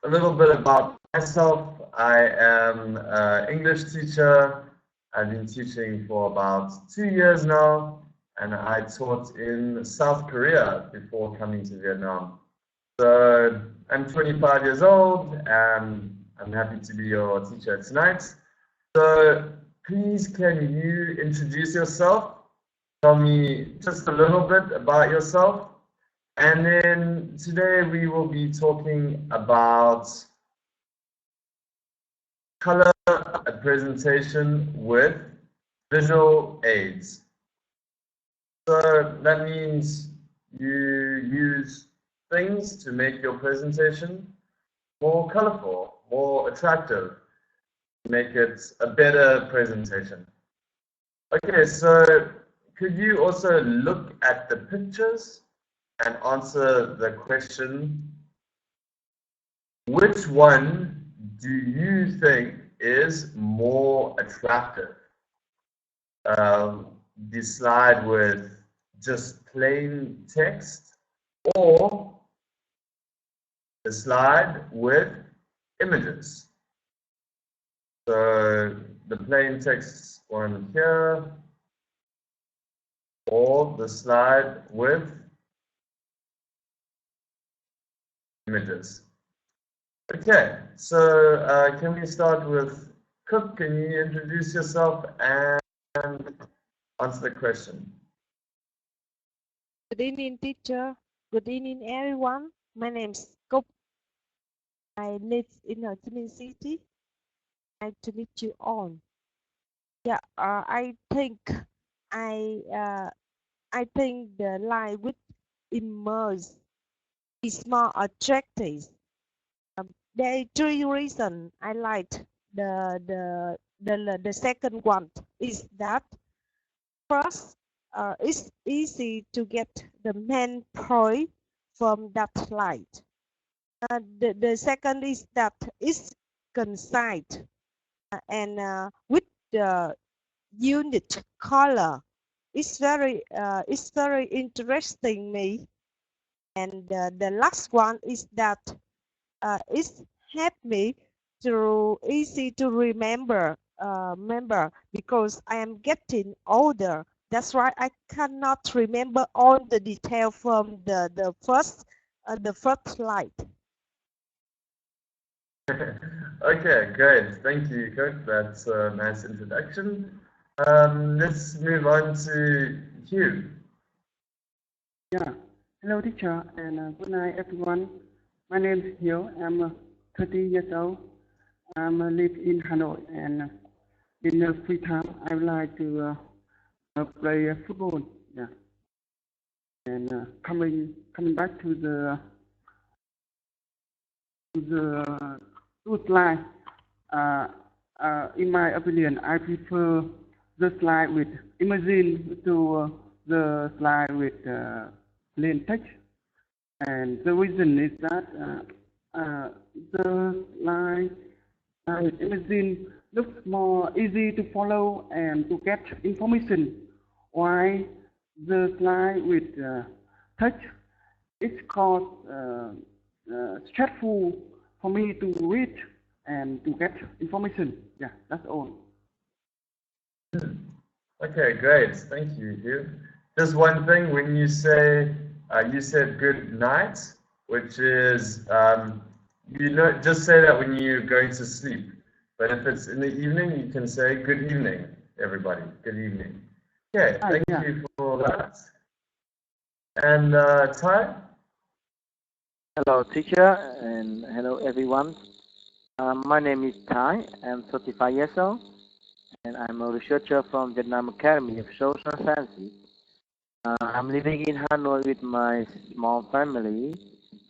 a little bit about myself. I am an English teacher. I've been teaching for about 2 years now, and I taught in South Korea before coming to Vietnam. So I'm 25 years old, and I'm happy to be your teacher tonight. So please, can you introduce yourself? Tell me just a little bit about yourself. And then today we will be talking about color presentation with visual aids. So that means you use things to make your presentation more colorful, more attractive, make it a better presentation. Okay, so could you also look at the pictures and answer the question, which one do you think is more attractive? The slide with just plain text or the slide with images? So the plain text one here or the slide with images. Okay, so can we start with Cook? Can you introduce yourself and answer the question? Good evening, teacher. Good evening, everyone. My name is Cook. I live in Ho Chi Minh City. Nice to meet you all. Yeah, I think I think the line with immerse is more attractive. There are three reasons I like the second one. Is that first, it's easy to get the main point from that slide. The second is that it's concise and with the unit color. It's very interesting me. And the last one is that it's help me to easy to remember because I am getting older. That's why I cannot remember all the detail from the first slide. Okay, great. Thank you, Cook. That's a nice introduction. Let's move on to Hugh. Yeah. Hello, teacher, and good night, everyone. My name is Hiếu. I'm 30 years old. I live in Hanoi, and in the free time, I would like to play football. Yeah. And coming back to the slide. In my opinion, I prefer the slide with imaging to the slide with plain text. And the reason is that the slide with imaging looks more easy to follow and to get information, while the slide with text it's called stressful for me to read and to get information. Yeah, that's all. Okay, great. Thank you, Hugh. Just one thing, when you say, you said good night, which is, just say that when you're going to sleep. But if it's in the evening, you can say good evening, everybody. Good evening. Okay, thank you for that. And Ty? Hello, teacher, and hello, everyone. My name is Thai. I'm 35 years old, and I'm a researcher from Vietnam Academy of Social Sciences. I'm living in Hanoi with my small family.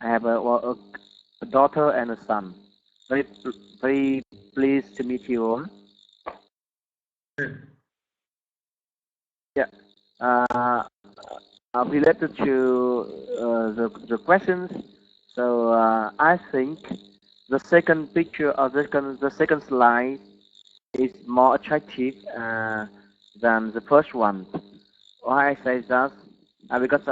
I have a daughter and a son. Very pleased to meet you all. Yeah. Related to the questions, so I think the second picture of the second slide is more attractive than the first one. Why I say that? Because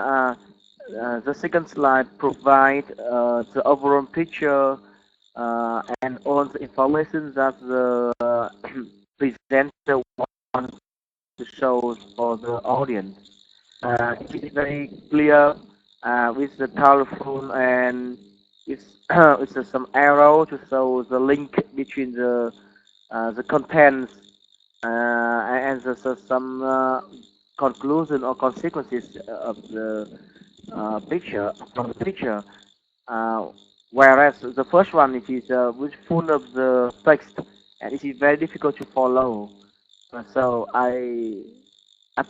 the second slide provide the overall picture and all the information that the presenter wants to show for the audience. It is very clear with the telephone, and it's some arrow to show the link between the contents and some conclusion or consequences of the picture from the picture. Whereas the first one, it is with full of the text, and it is very difficult to follow. So I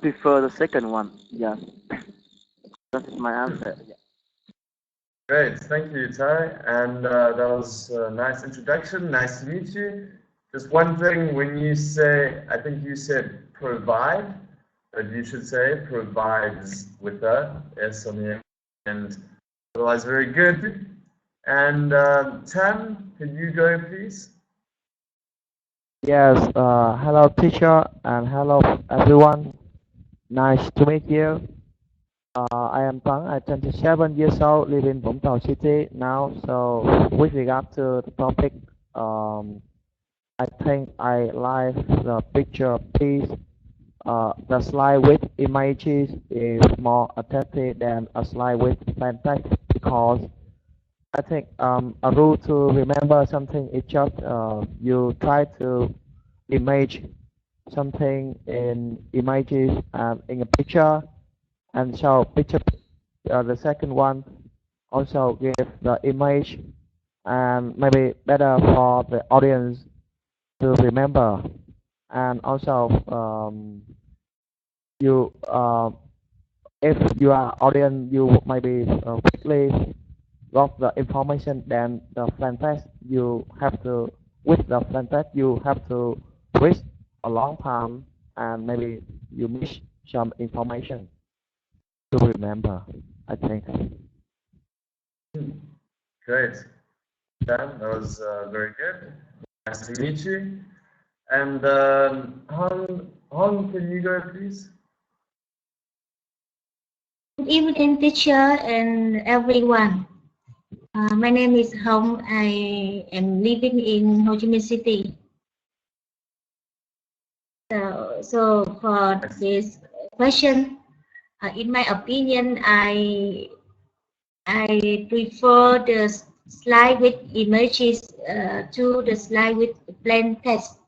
prefer the second one. Yeah, that is my answer. Yeah. Great, thank you, Ty. And that was a nice introduction. Nice to meet you. Just one thing, when you say, I think you said provide, but you should say provides with a S on the end. Otherwise, very good. And Tam, can you go, please? Yes, hello teacher and hello everyone. Nice to meet you. I am Tang. I'm 27 years old, live in Vũng Tàu City now. So with regard to the topic, I think I like the picture piece. The slide with images is more attractive than a slide with plain text, because I think a rule to remember something is just you try to image something in images and in a picture, and so picture the second one also give the image, and maybe better for the audience to remember. And also you if you are audience, you maybe quickly got the information, then the plain text you have to, with the plain text you have to read a long time, and maybe you miss some information to remember, I think. Great. Dan, that was very good. Nice to meet you. And Hong, can you go, please? Good evening, teacher and everyone. My name is Hong. I am living in Ho Chi Minh City. So for this question, in my opinion, I prefer the slide with images to the slide with plain text.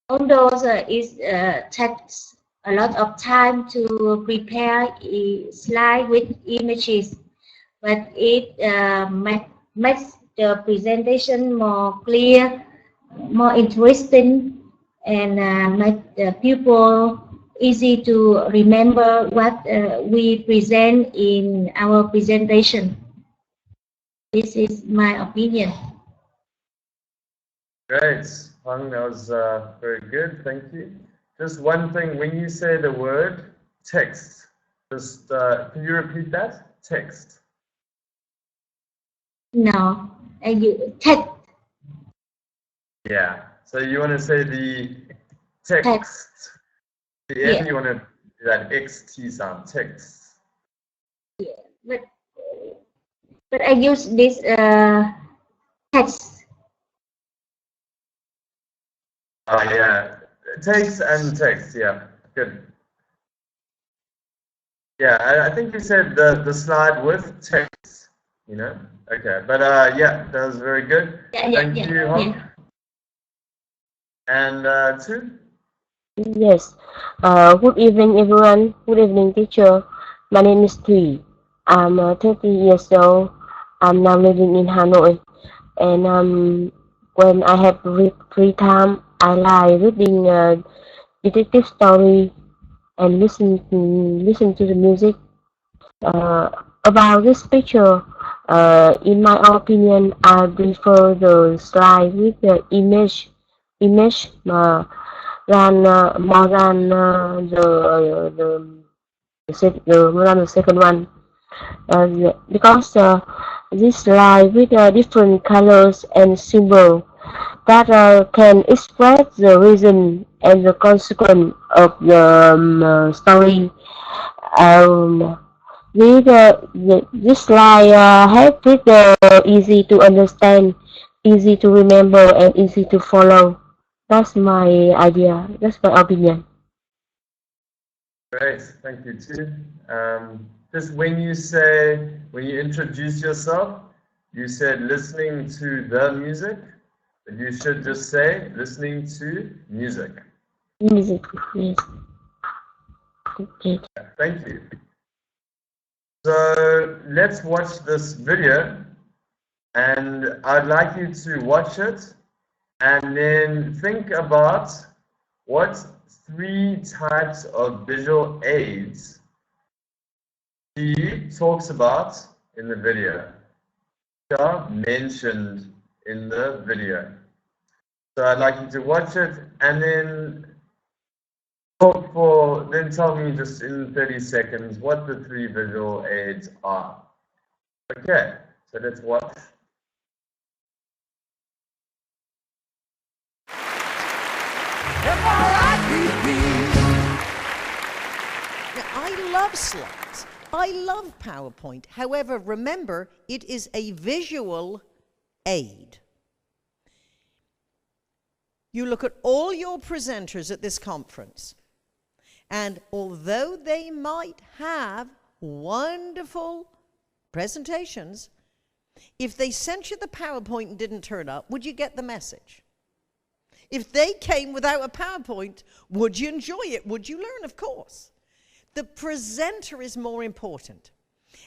Although it takes a lot of time to prepare a slide with images, but it makes the presentation more clear, more interesting, and make the pupil easy to remember what we present in our presentation. This is my opinion. Great, Hong, that was very good, thank you. Just one thing, when you say the word text, just can you repeat that? Text. No, text. Yeah, so you want to say the text. The end, you want to do that XT sound, text. Yeah, but I use this text. Oh yeah, text and text, yeah, good. Yeah, I think you said the slide with text, you know? Okay, but yeah, that was very good. Thank you, Hong. And Tu? Yes. Good evening, everyone. Good evening, teacher. My name is Thủy. I'm 30 years old. I'm now living in Hanoi. And when I have free time, I like reading detective story and listen to the music. About this picture, in my opinion, I prefer the slide with the image more than the second one, because this slide with different colors and symbols that can express the reason and the consequence of the story. With this slide help with the easy to understand, easy to remember, and easy to follow. That's my idea. That's my opinion. Great, thank you too. Just when you introduce yourself, you said listening to the music, but you should just say listening to music. Music, yes. Okay. Thank you. So let's watch this video, and I'd like you to watch it and then think about what 3 types of visual aids he talks about in the video, which are mentioned in the video. So I'd like you to watch it and then tell me just in 30 seconds what the 3 visual aids are. Okay, so let's watch. Now, I love slides. I love PowerPoint. However, remember, it is a visual aid. You look at all your presenters at this conference, and although they might have wonderful presentations, if they sent you the PowerPoint and didn't turn up, would you get the message? If they came without a PowerPoint, would you enjoy it? Would you learn? Of course. The presenter is more important.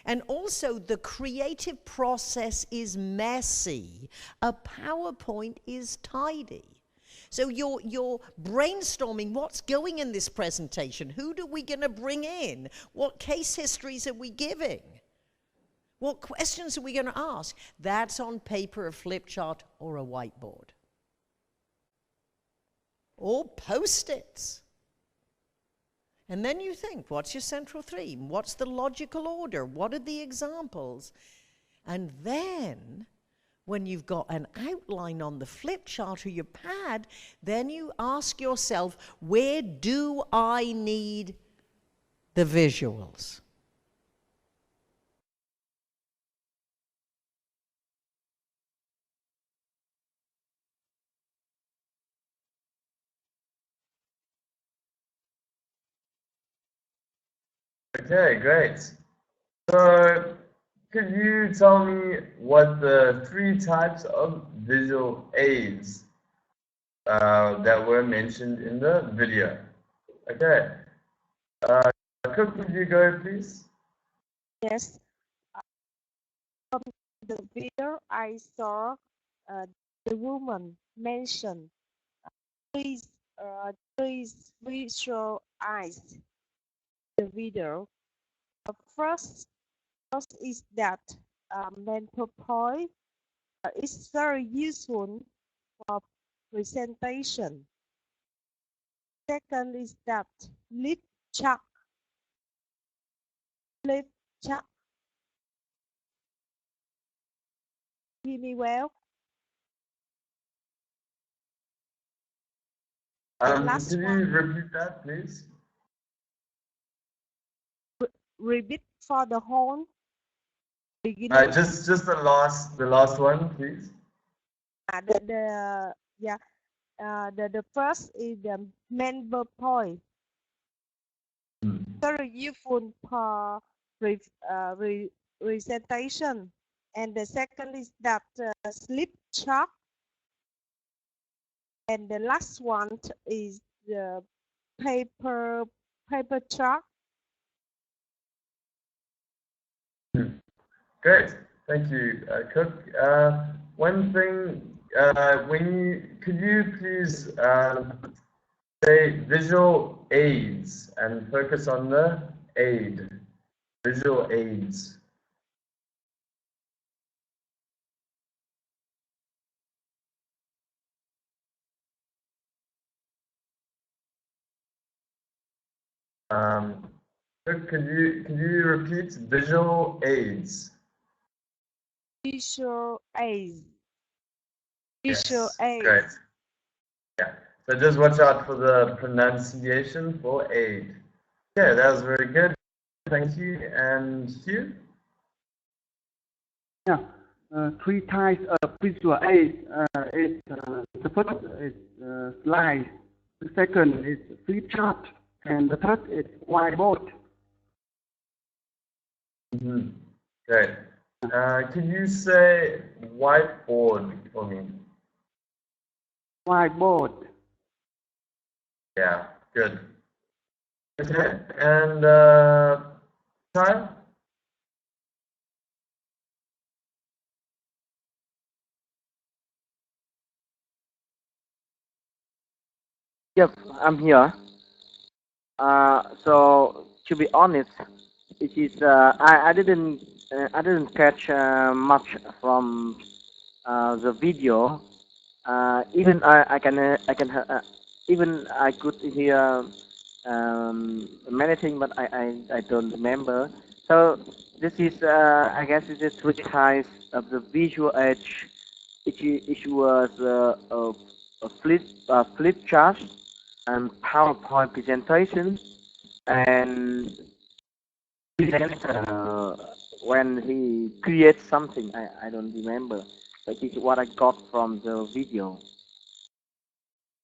And also, the creative process is messy. A PowerPoint is tidy. So you're brainstorming what's going in this presentation. Who are we going to bring in? What case histories are we giving? What questions are we going to ask? That's on paper, a flip chart, or a whiteboard. Or Post-its. And then you think, what's your central theme? What's the logical order? What are the examples? And then, when you've got an outline on the flip chart or your pad, then you ask yourself, where do I need the visuals? Okay, great. So, could you tell me what the 3 types of visual aids that were mentioned in the video? Okay. Cook, could you go, please? Yes. From the video, I saw the woman mentioned three visual eyes. The video. First is that mental point is very useful for presentation. Second is that flip chart. Flip chart. Hear me well? Can you repeat that, please? Repeat for the whole beginning. Just the last one, please. The first is the member point. Very useful for presentation. And the second is that slip chart. And the last one is the paper chart. Great, thank you, Cook. One thing, could you please say visual aids and focus on the aid, visual aids. Could you repeat visual aids? Visual aids. Visual aids. Great. Yeah. So just watch out for the pronunciation for aid. Yeah, that was very good. thank you. And Hugh? Yeah, three types of visual aids. The first is slide, the second is flip chart, and the third is whiteboard. Mm-hmm. Great. Can you say whiteboard for me? Whiteboard. Yeah, good. Okay, and Ty? Yep, I'm here. So to be honest, it is I didn't catch much from the video. Even even I could hear many things, but I don't remember. So this is I guess it is three types of the visual edge. It was a flip chart and PowerPoint presentation and when he creates something, I don't remember, but it's what I got from the video.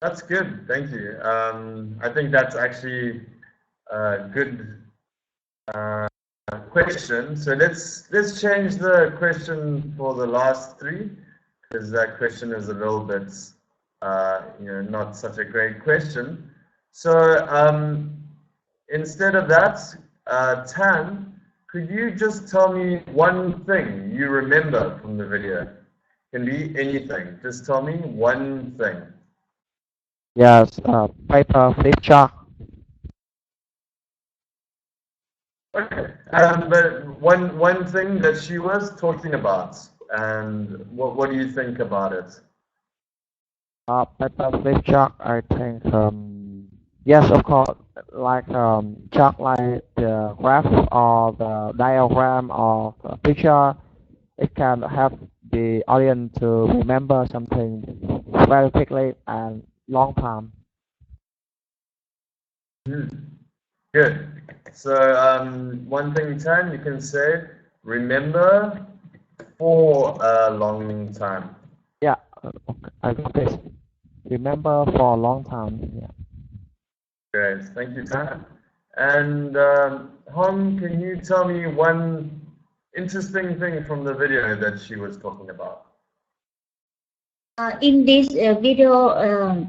That's good, thank you. I think that's actually a good question. So let's change the question for the last three, because that question is a little bit not such a great question. So instead of that, Tan, could you just tell me one thing you remember from the video? Can be anything. Just tell me one thing. Yes, paper flip chart. Okay, but one thing that she was talking about, and what do you think about it? Paper flip chart, I think, yes, of course, like chart like the graph or the diagram or the picture, it can help the audience to remember something very quickly and long time. Good. So one thing, Tan, you can say, remember for a long time. Yeah, okay, I got this. Remember for a long time. Yeah. Great, thank you, Tan. And Hong, can you tell me one interesting thing from the video that she was talking about? In this video,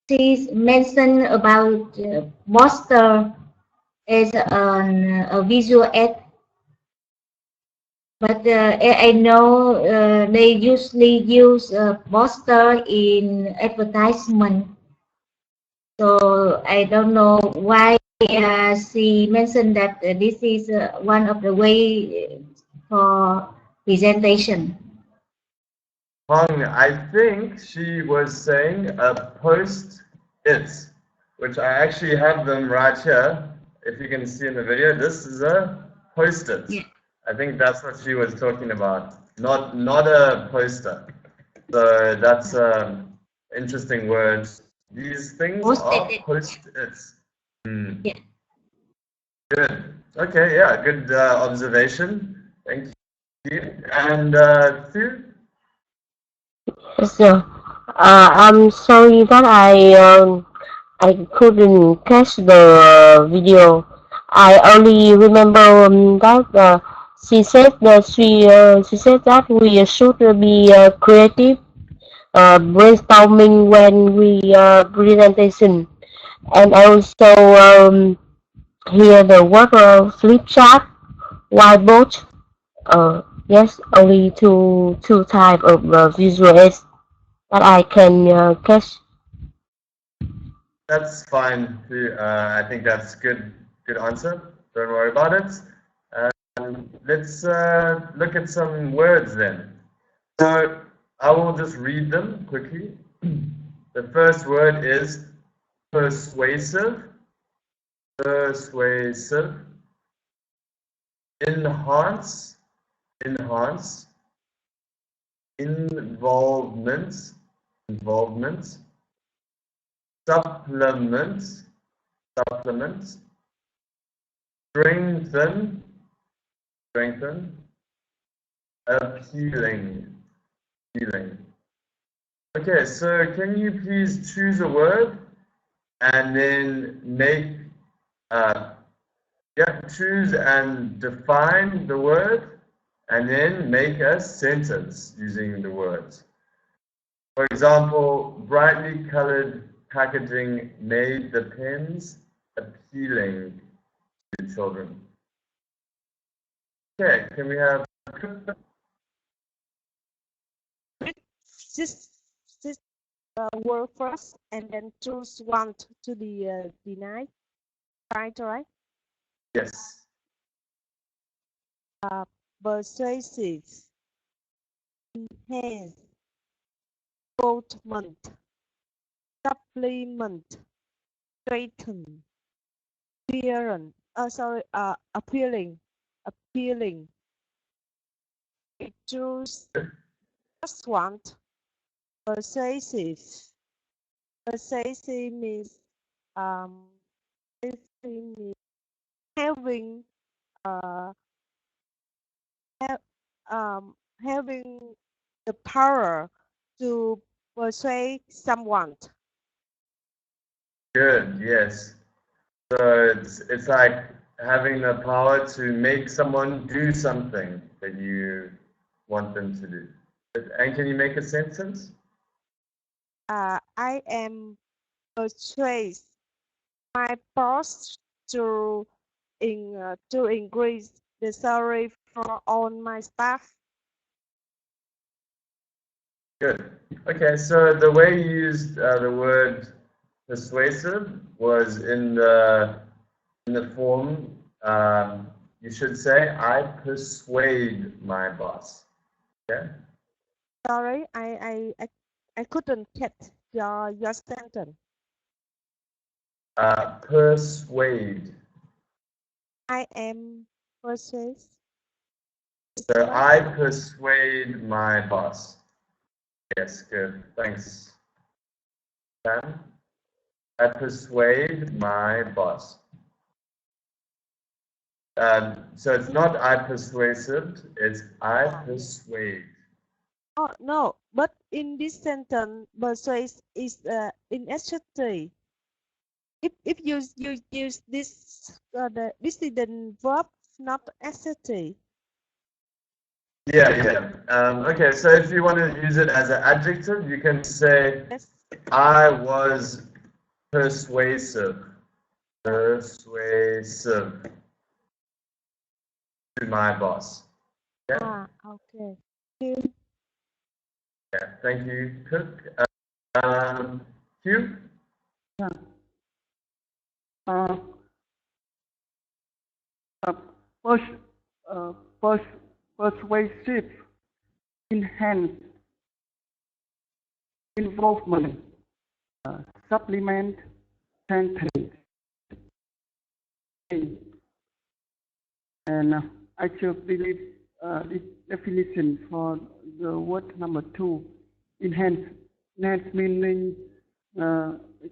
she mentioned about poster as a visual aid. But I know they usually use poster in advertisement. So I don't know why she mentioned that this is one of the way for presentation. Hong, I think she was saying a post-it, which I actually have them right here. If you can see in the video, this is a post-it. Yeah. I think that's what she was talking about, not a poster. So that's an interesting word. These things are post-its. Yeah. Good. Okay, yeah, good observation. Thank you. And Thu? So, I'm sorry that I couldn't catch the video. I only remember that she said that she said that we should be creative, brainstorming when we presentation, and I also hear the word flip chart, whiteboard. Yes, only two type of visual aids that I can catch. That's fine. I think that's good answer. Don't worry about it. Let's look at some words then. So I will just read them quickly. The first word is persuasive. Persuasive. Enhance. Enhance. Involvement. Involvement. Supplement. Supplement. Strengthen, strengthen, appealing, appealing. Okay, so can you please choose a word and then make, choose and define the word and then make a sentence using the words. For example, brightly colored packaging made the pens appealing to children. Okay, can we have this word first and then choose one to the deny. Right? yes. Persuasive, enhance, boldment, supplement, straighten, appealing. We choose first one, persuasive. Persuasive means having having the power to persuade someone. Good, yes. So it's like having the power to make someone do something that you want them to do. And can you make a sentence? I am persuade my boss to increase the salary for all my staff. Good. Okay, so the way you used the word persuasive was in the form, you should say, I persuade my boss. Okay? Sorry, I couldn't get your sentence. Persuade. I am persuade. So I persuade my boss. Yes, good. Thanks. Sam? I persuade my boss. So it's not I persuasive, it's I persuade. Oh no, but in this sentence, persuade is in adjective. If you use this this is the verb, not adjective. Yeah. Okay, so if you want to use it as an adjective, you can say, yes. I was persuasive. Persuasive to my boss. Okay. Okay. Thank you. Yeah, thank you, Cook. Hugh? Yeah. Persuasive, enhance, involvement, supplement, strengthen. And I should believe this definition for the word number 2, enhance. Enhance meaning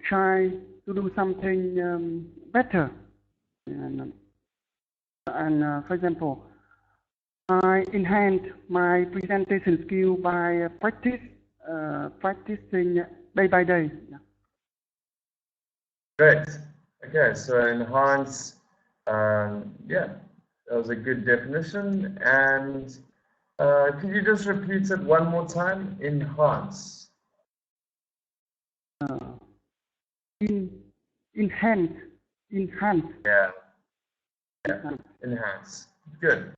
try to do something better. And for example, I enhance my presentation skill by practicing day by day. Great. Okay, so enhance, yeah, that was a good definition. And could you just repeat it one more time? Enhance. Enhance. Yeah. Enhance. Good.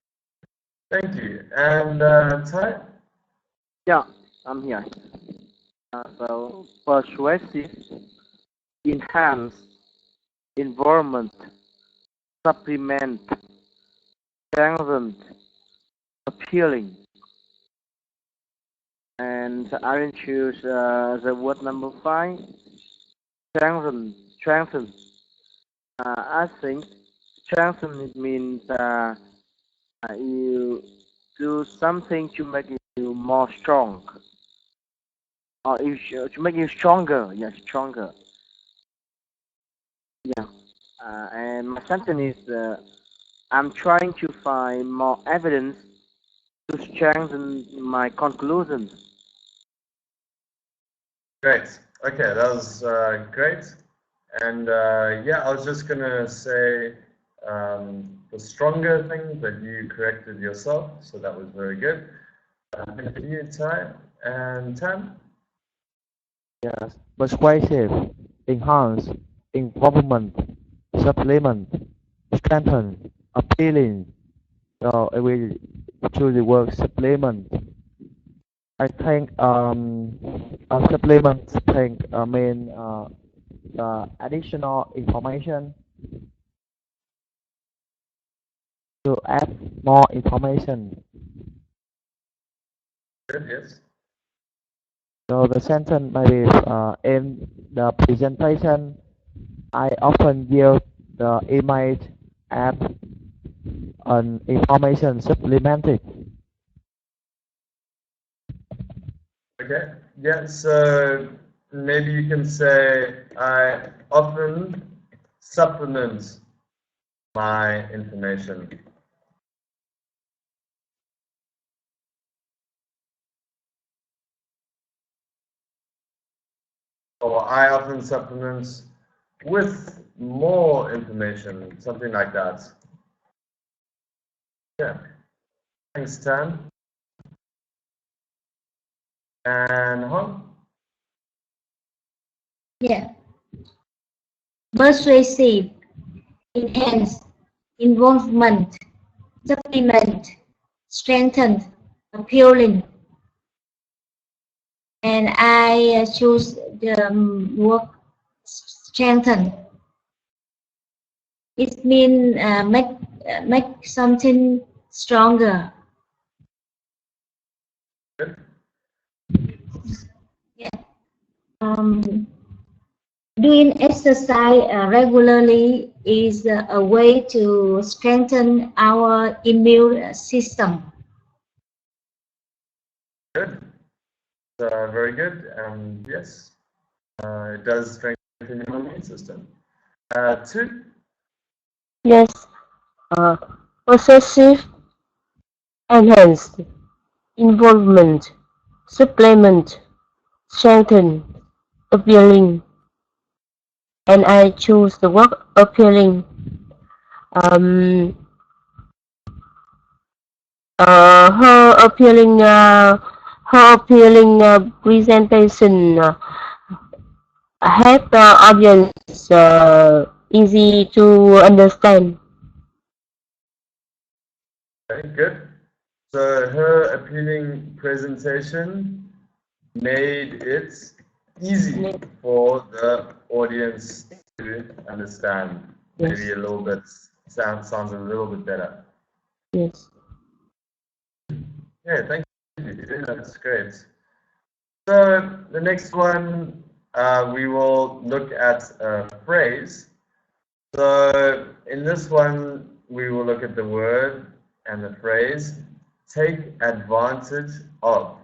Thank you. And Ty? Yeah, I'm here. So persuasive, enhance, involvement, supplement, strengthen, appealing. And I will choose the word number 5, strengthen. I think strengthen means you do something to make you more strong, or to make you stronger. Yes, stronger. Yeah. And my sentence is I'm trying to find more evidence to strengthen my conclusions. Great. Okay, that was great. And yeah, I was just gonna say the stronger thing that you corrected yourself, so that was very good. Thank you, Ty and Tam. Yes, persuasive, enhance, involvement, supplement, strengthen, appealing. So I will choose the word supplement. I think a supplement think mean additional information to add more information. Good, yes. So the sentence maybe in the presentation, I often use the image as an information supplemented. Okay. Yeah. So maybe you can say I often supplement my information. Or I often supplement with more information, something like that. Yeah. Thanks, Tan. And Hong? Yeah. Persuasive, enhance, involvement, supplement, strengthen, appealing. And I choose the word strengthen. It means make something stronger. Good. Yeah. Doing exercise regularly is a way to strengthen our immune system. Good. Very good. And yes, it does strengthen your immune system. 2. Yes. Possessive, enhanced, involvement, supplement, strengthen, appealing. And I choose the word appealing. Her appealing presentation help the audience easy to understand. Very good. So her appealing presentation made it easy for the audience to understand. Yes. Maybe a little bit, sounds a little bit better. Yes. Yeah, thank you. That's great. So the next one, we will look at a phrase. So in this one, we will look at the word and the phrase, take advantage of,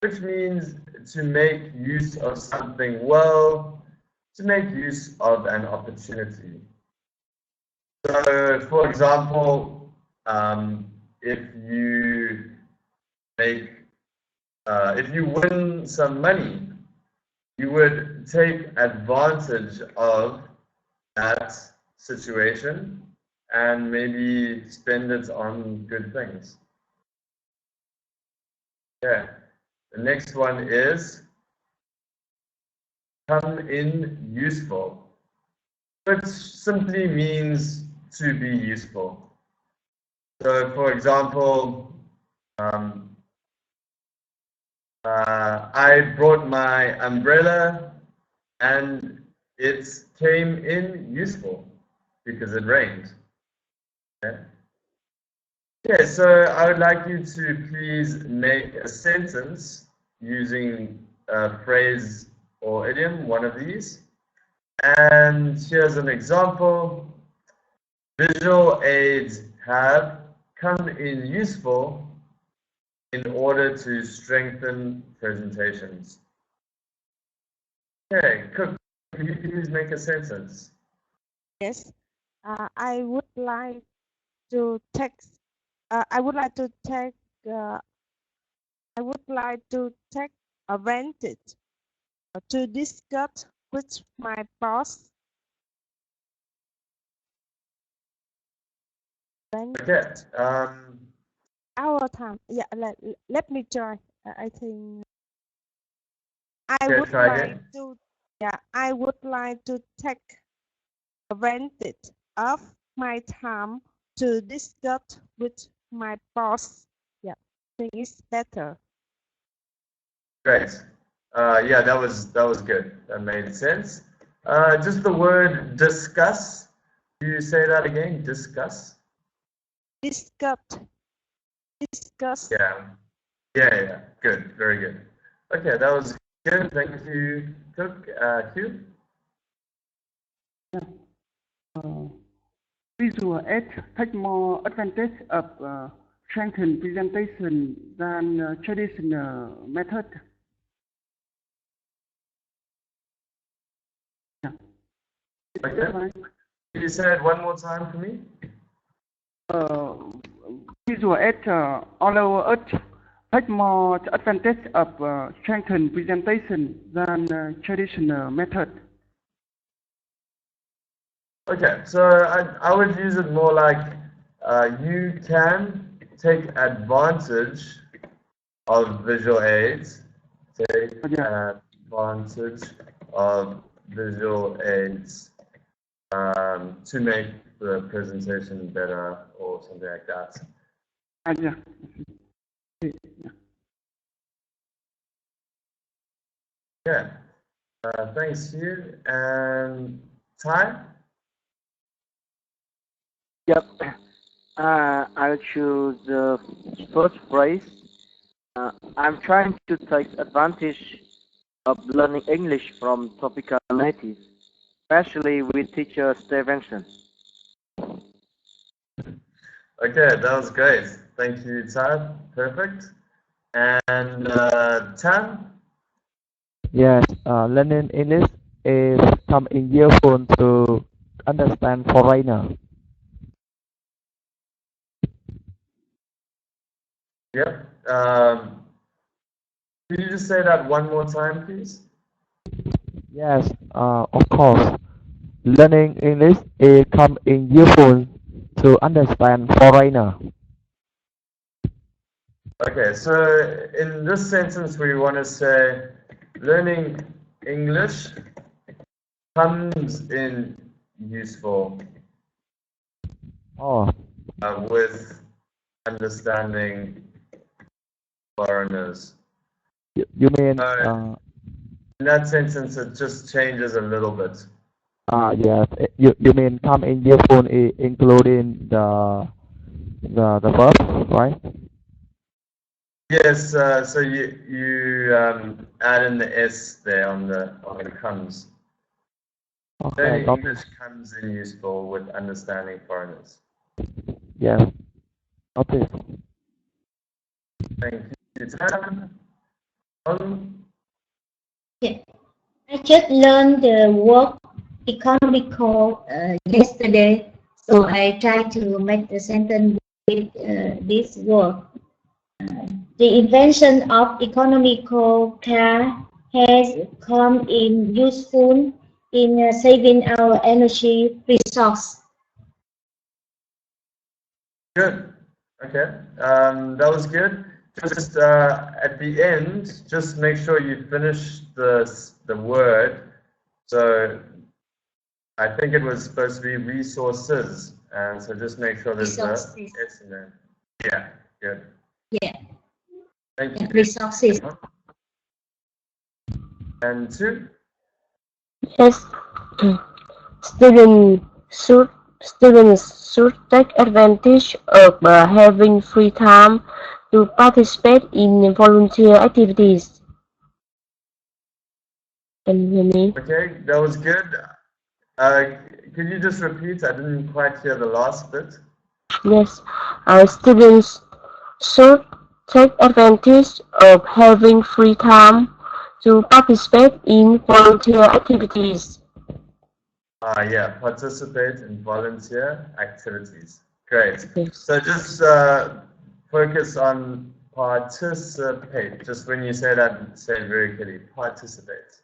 which means to make use of something well, to make use of an opportunity. So, for example, if you win some money, you would take advantage of that situation and maybe spend it on good things. Yeah. The next one is come in useful, which simply means to be useful. So, for example, I brought my umbrella and it came in useful because it rained. Okay. Okay, so I would like you to please make a sentence using a phrase or idiom, one of these. And here's an example. Visual aids have come in useful in order to strengthen presentations. Okay, Cook, could you please make a sentence? Yes, I would like to take. I would like to take. I would like to take advantage to discuss with my boss. Okay. Our time. Yeah. Let me try. I think I Okay, would try like again. to. Yeah. I would like to take advantage of my time to discuss with my boss. Yeah. I think it's better. Great. Yeah, that was good. That made sense. Just the word discuss. Do you say that again? Discuss. Discuss. Yeah. Yeah. Good. Very good. Okay, that was good. Thank you, Cook. Hugh. Visual aids take more advantage of strengthened presentation than traditional method. Yeah. Okay. Can you say it one more time for me? Visual aids allow us take more advantage of strengthened presentation than traditional method. Okay, so I would use it more like you can take advantage of visual aids. Take advantage of visual aids to make the presentation better or something like that. Yeah. Yeah. Thanks, Hugh. And Ty? Yep. I'll choose the first phrase. I'm trying to take advantage of learning English from topical natives, especially with teacher Stevenson. Okay, that was great. Thank you, Ty. Perfect. And Tan? Yes, learning English is becoming useful to understand foreigner. Yep. Can you just say that one more time, please? Yes, of course. Learning English is becoming useful to understand foreigner. Okay, so in this sentence we want to say learning English comes in useful with understanding foreigners. You mean in that sentence it just changes a little bit. yes, you mean come in useful including the verb, right? Yes, so you add in the s there on the comes. Okay, Learning English comes in useful with understanding foreigners. Yes. Okay. Thank you, Tan. Yeah. I just learned the word economical yesterday, so I try to make the sentence with this word. The invention of economical car has come in useful in saving our energy resource. Good. Okay. That was good. Just at the end, just make sure you finish the word. So I think it was supposed to be resources, and so just make sure there's a S in there. Yeah. Good. Yeah. Thank you. Resources. And 2. Yes. Students should take advantage of having free time to participate in volunteer activities. Can you hear me? Okay, that was good. Can you just repeat? I didn't quite hear the last bit. Yes. Students should take advantage of having free time to participate in volunteer activities. Yeah, participate in volunteer activities. Great. Yes. So just focus on participate. Just when you say that, say it very clearly. Participate.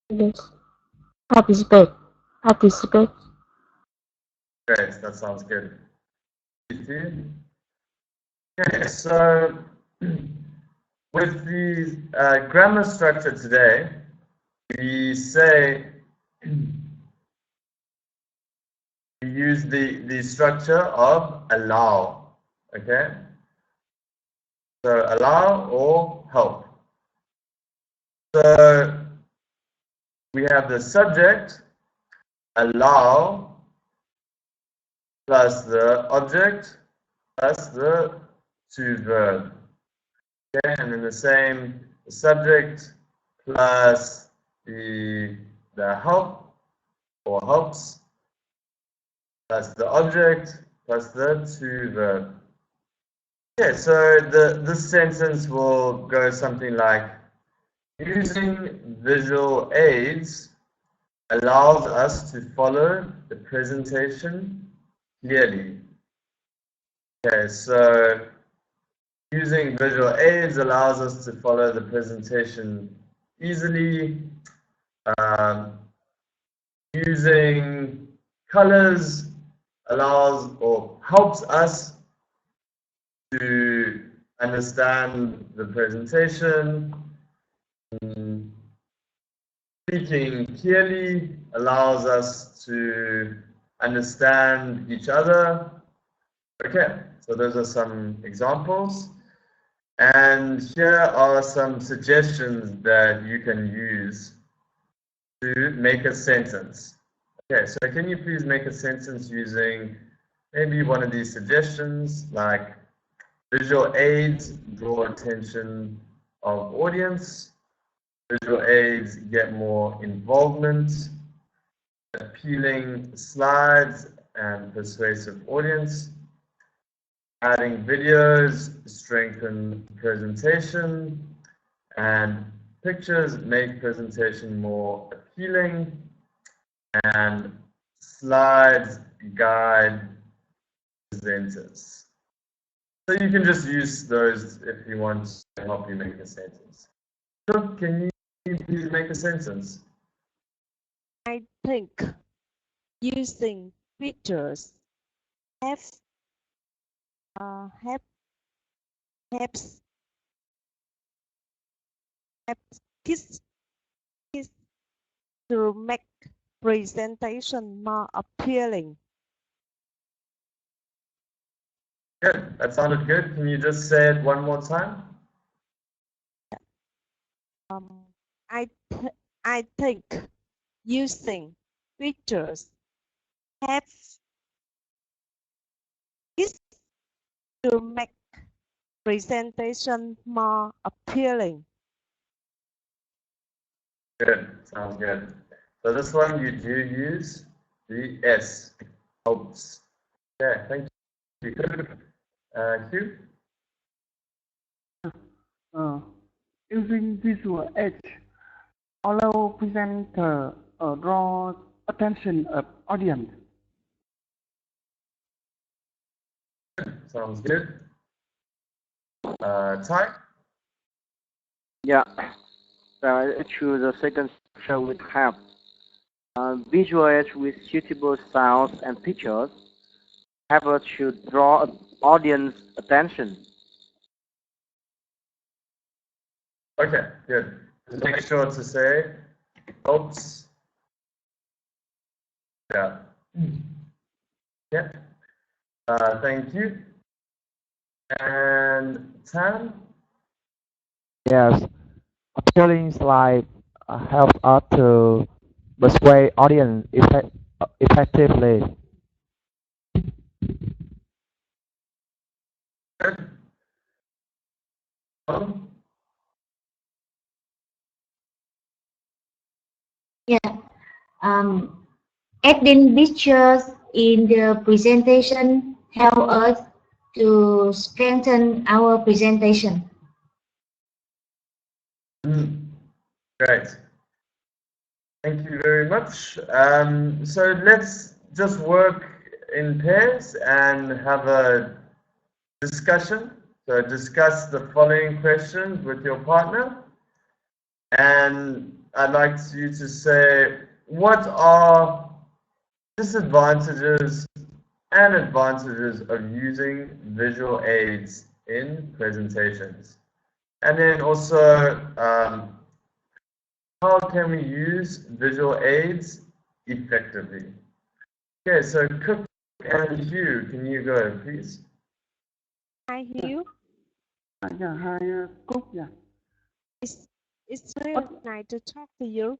Yes. Participate. Participate. Great. That sounds good. Okay. So with the grammar structure today, we say we use the structure of allow. Okay. So allow or help. So we have the subject, allow, plus the object, plus the to verb. Okay, and then the same, the subject plus the help or helps, plus the object, plus the to verb. Okay, so this sentence will go something like, using visual aids allows us to follow the presentation clearly. Okay, so using visual aids allows us to follow the presentation easily. Using colors allows or helps us to understand the presentation. Speaking clearly allows us to understand each other. Okay, so those are some examples. And here are some suggestions that you can use to make a sentence. Okay, so can you please make a sentence using maybe one of these suggestions, like visual aids draw attention of audience, visual aids get more involvement, appealing slides and persuasive audience, adding videos strengthen presentation, and pictures make presentation more appealing, and slides guide presenters. So you can just use those if you want to help you make a sentence. So can you please make a sentence? I think using pictures helps kids to make presentation more appealing. Good, that sounded good. Can you just say it one more time? I think using pictures helps kids to make presentation more appealing. Good, sounds good. So this one you do use the S, helps. Yeah, thank you. Hugh? Using visual aids allow presenter draw attention of audience. Sounds good. Ty? Yeah. Choose the second structure with help. Visual aids with suitable sounds and pictures help us to draw audience attention. Okay, good. Just make sure to say helps. Yeah. Yeah. Thank you. And Tan? Yes, appealing slide helps us to persuade audience effectively. Good. Yeah. Adding pictures in the presentation help us to strengthen our presentation. Great. Thank you very much. So just work in pairs and have a discussion. So discuss the following questions with your partner. And I'd like you to say, what are disadvantages and advantages of using visual aids in presentations? And then also, how can we use visual aids effectively? Okay, so Cook and Hugh, can you go, please? Hi, Hugh. Yeah, hi, Cook. Yeah. It's really nice to talk to you.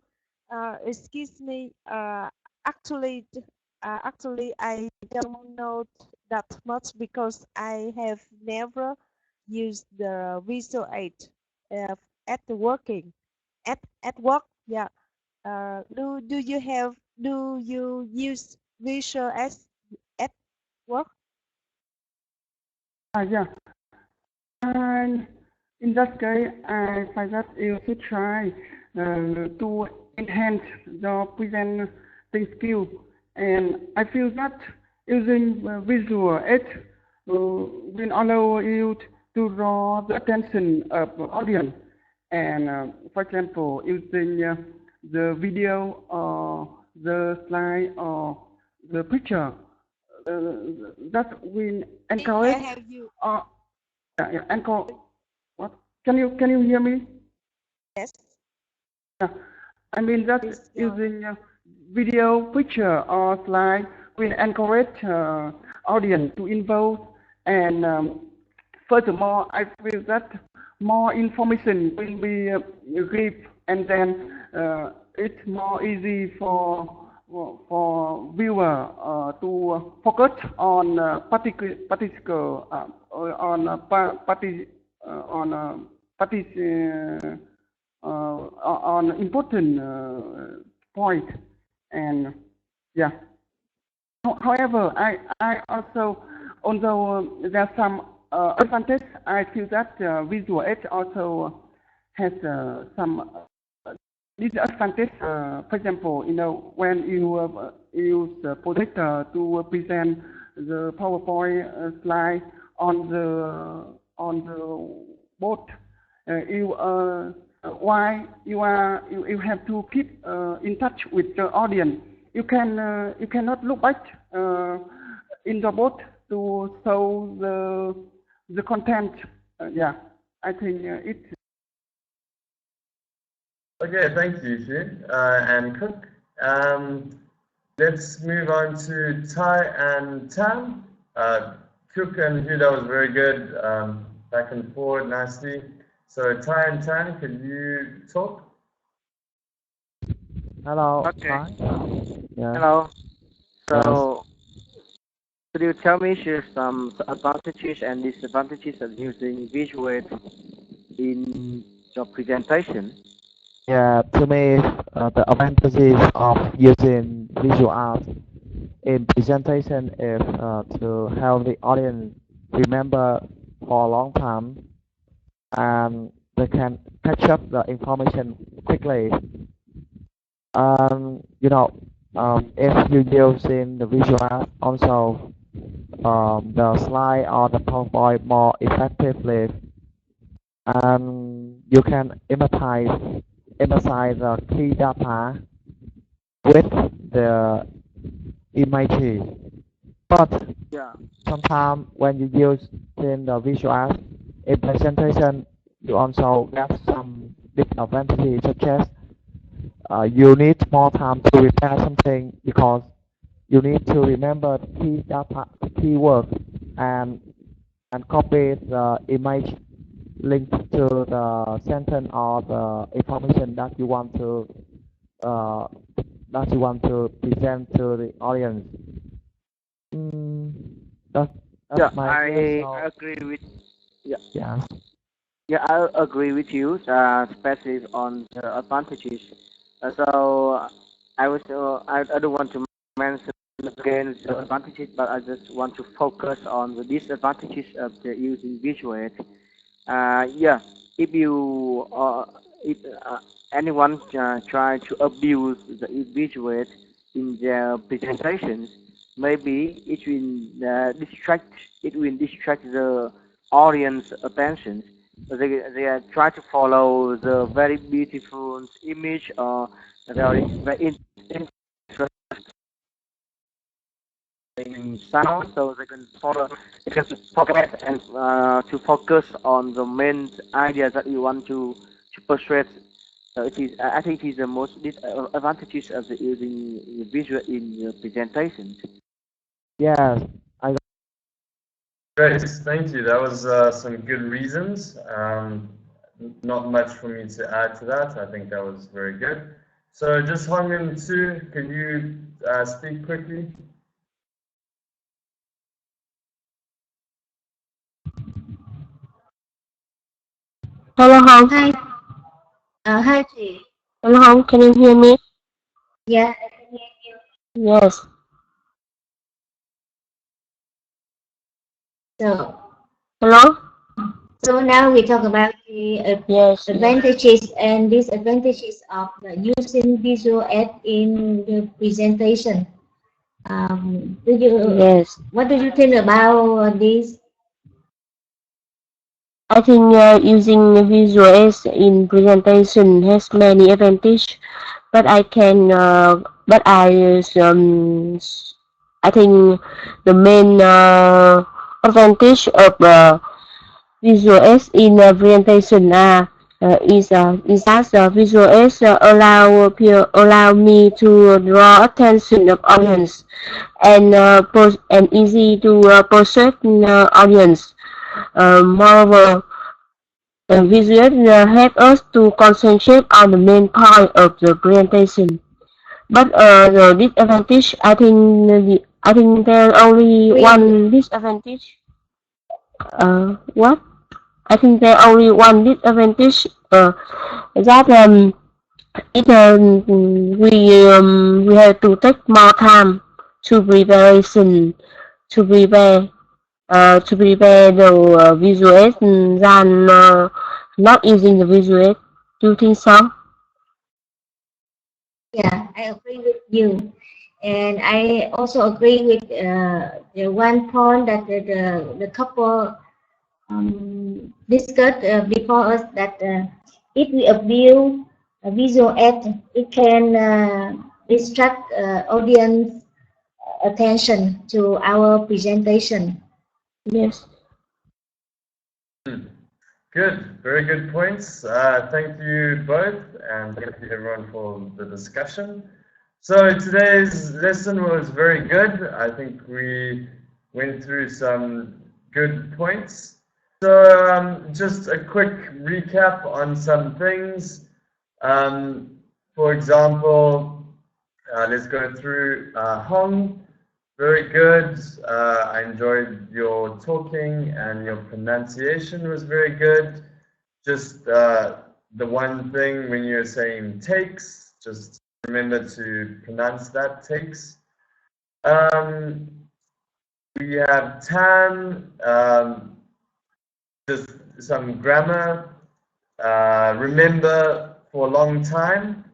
Excuse me. Actually, I don't know that much because I have never used the visual aid at the working at work. Yeah. Do you use visual aids at work? Yeah. And in that case, I find that you should try to enhance your presenting skill. And I feel that using visual aids will allow you to draw the attention of the audience. And for example, using the video or the slide or the picture, that will encourage. Have you? Yeah, encourage. What? Can you hear me? Yes. Yeah. I mean that using video, picture, or slide will encourage audience to involve, and furthermore, I feel that more information will be given, and then it's more easy for viewer to focus on on important point. And yeah. However, I also, although there's some advantage, I feel that visual aids also has some disadvantage. For example, when you use the projector to present the PowerPoint slide on the board, you have to keep in touch with the audience. You cannot look back in the board to show the content. Yeah, I think it's. Okay, thank you, Hugh and Cook. Let's move on to Ty and Tam. Cook and Hugh, that was very good. Back and forward nicely. So Ty and Tam, could you talk? Hello. Okay. Hi. Yeah. Hello. So, Yes. could you tell me some advantages and disadvantages of using visual aids in your presentation? Yeah, to me, the advantages of using visual art in presentation is to help the audience remember for a long time, and they can catch up the information quickly. If you use in the visual art, also the slide or the PowerPoint more effectively, and you can emphasize the key data with the images. But Yeah. sometimes when you use in the visual art in presentation, you also get some disadvantages, such as you need more time to prepare something because you need to remember the key data, the keyword, and copy the image linked to the sentence or the information that you want to present to the audience. That's Yeah, my I guess. So, agree with. Yeah. yeah. Yeah, I agree with you, especially on the advantages. So I don't want to mention again the advantages, but I just want to focus on the disadvantages of the using visual aids. Yeah, if you if anyone try to abuse the visual aid, in their presentations, maybe it will distract the audience attention. They try to follow the very beautiful image or very interesting sound, so they can follow. They can forget and to focus on the main idea that you want to persuade. I think it is the most advantages of the using visual in your presentation. Yes, Great, thank you. That was some good reasons. Not much for me to add to that. I think that was very good. So just Hong In too, can you speak quickly? Hello, Hong. Hi. Hi, Thủy. Hello, Hong. Can you hear me? Yeah, I can hear you. Yes. So, Hello. so now we talk about the Yes. advantages and disadvantages of using visual aid in the presentation. Yes. What do you think about this? I think using visual aids in presentation has many advantages, but I can, I think the main advantage of visual aids in presentation is that visual aids allow me to draw attention of audience and easy to persuade audience. Moreover, visuals help us to concentrate on the main point of the presentation. But the disadvantage, I think there only one disadvantage. What? I think there only one disadvantage. That we have to take more time to preparation to prepare the visual aids than not using the visual aids. Do you think so? Yeah, I agree with you. And I also agree with the one point that the couple discussed before us, that if we abuse a visual aid, it can distract audience attention to our presentation. Yes. Good, very good points. Thank you both, and thank you everyone for the discussion. So today's lesson was very good. I think we went through some good points. So just a quick recap on some things. For example, let's go through Hong. Very good. I enjoyed your talking, and your pronunciation was very good. Just the one thing when you're saying takes, just remember to pronounce that, takes. We have Tan, just some grammar. Remember for a long time,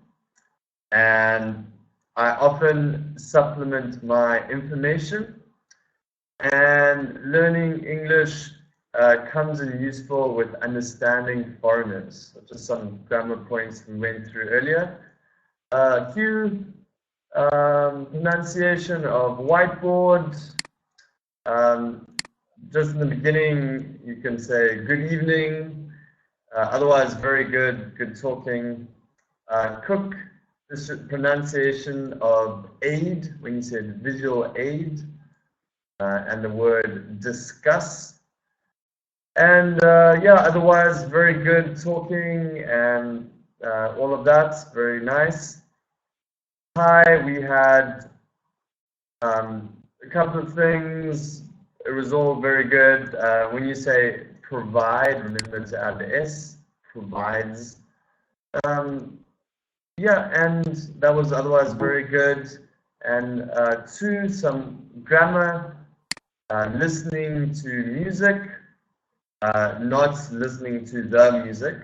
and I often supplement my information, and learning English comes in useful with understanding foreigners. Just some grammar points we went through earlier. Hugh, pronunciation of whiteboard. Just in the beginning, you can say good evening. Otherwise, very good, good talking. Cook. This pronunciation of aid, when you say visual aid, and the word discuss. And yeah, otherwise very good talking and all of that, very nice. Hi, we had a couple of things. It was all very good. When you say provide, remember to add the S, provides. Yeah, and that was otherwise very good. And two, some grammar, listening to music, not listening to the music.